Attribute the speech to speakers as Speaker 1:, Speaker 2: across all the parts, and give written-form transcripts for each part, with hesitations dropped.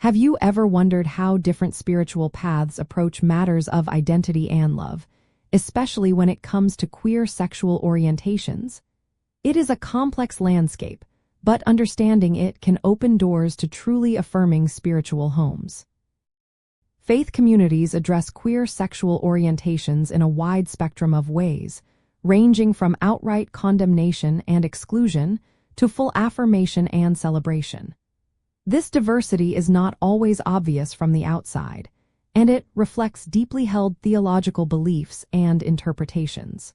Speaker 1: Have you ever wondered how different spiritual paths approach matters of identity and love, especially when it comes to queer sexual orientations? It is a complex landscape, but understanding it can open doors to truly affirming spiritual homes. Faith communities address queer sexual orientations in a wide spectrum of ways, ranging from outright condemnation and exclusion to full affirmation and celebration. This diversity is not always obvious from the outside, and it reflects deeply held theological beliefs and interpretations.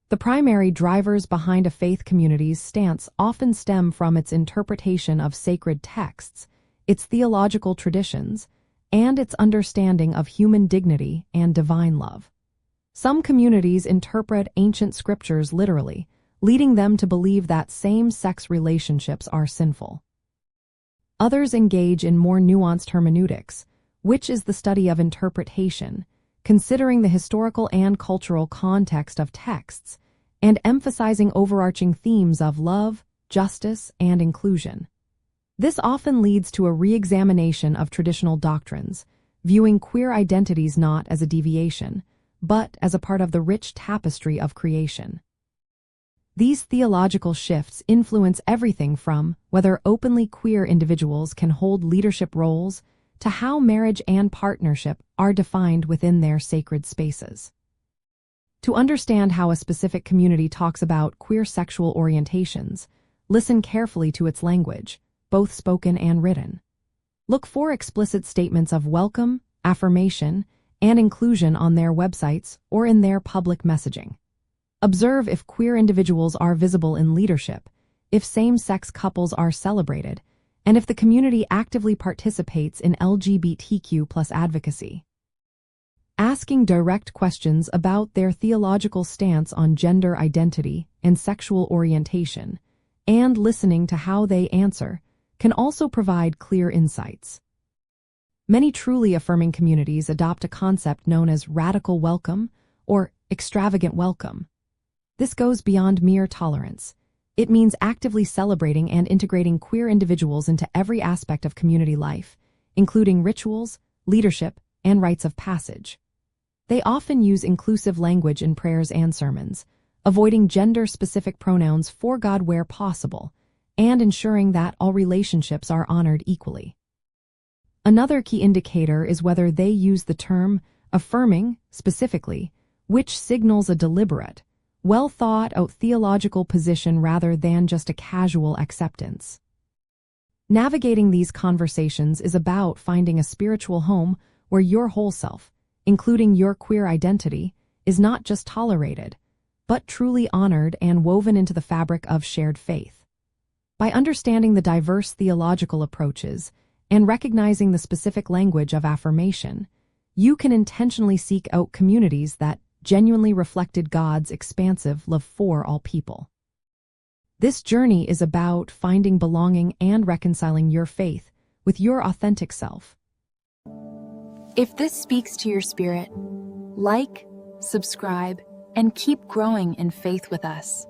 Speaker 1: The primary drivers behind a faith community's stance often stem from its interpretation of sacred texts, its theological traditions, and its understanding of human dignity and divine love. Some communities interpret ancient scriptures literally, leading them to believe that same-sex relationships are sinful. Others engage in more nuanced hermeneutics, which is the study of interpretation, considering the historical and cultural context of texts, and emphasizing overarching themes of love, justice, and inclusion. This often leads to a re-examination of traditional doctrines, viewing queer identities not as a deviation, but as a part of the rich tapestry of creation. These theological shifts influence everything from whether openly queer individuals can hold leadership roles to how marriage and partnership are defined within their sacred spaces. To understand how a specific community talks about queer sexual orientations, listen carefully to its language, both spoken and written. Look for explicit statements of welcome, affirmation, and inclusion on their websites or in their public messaging. Observe if queer individuals are visible in leadership, if same-sex couples are celebrated, and if the community actively participates in LGBTQ+ advocacy. Asking direct questions about their theological stance on gender identity and sexual orientation, and listening to how they answer, can also provide clear insights. Many truly affirming communities adopt a concept known as radical welcome or extravagant welcome. This goes beyond mere tolerance. It means actively celebrating and integrating queer individuals into every aspect of community life, including rituals, leadership, and rites of passage. They often use inclusive language in prayers and sermons, avoiding gender-specific pronouns for God where possible, and ensuring that all relationships are honored equally. Another key indicator is whether they use the term affirming specifically, which signals a deliberate, well-thought-out theological position rather than just a casual acceptance. Navigating these conversations is about finding a spiritual home where your whole self, including your queer identity, is not just tolerated, but truly honored and woven into the fabric of shared faith. By understanding the diverse theological approaches and recognizing the specific language of affirmation, you can intentionally seek out communities that genuinely reflected God's expansive love for all people. This journey is about finding belonging and reconciling your faith with your authentic self.
Speaker 2: If this speaks to your spirit, like, subscribe, and keep growing in faith with us.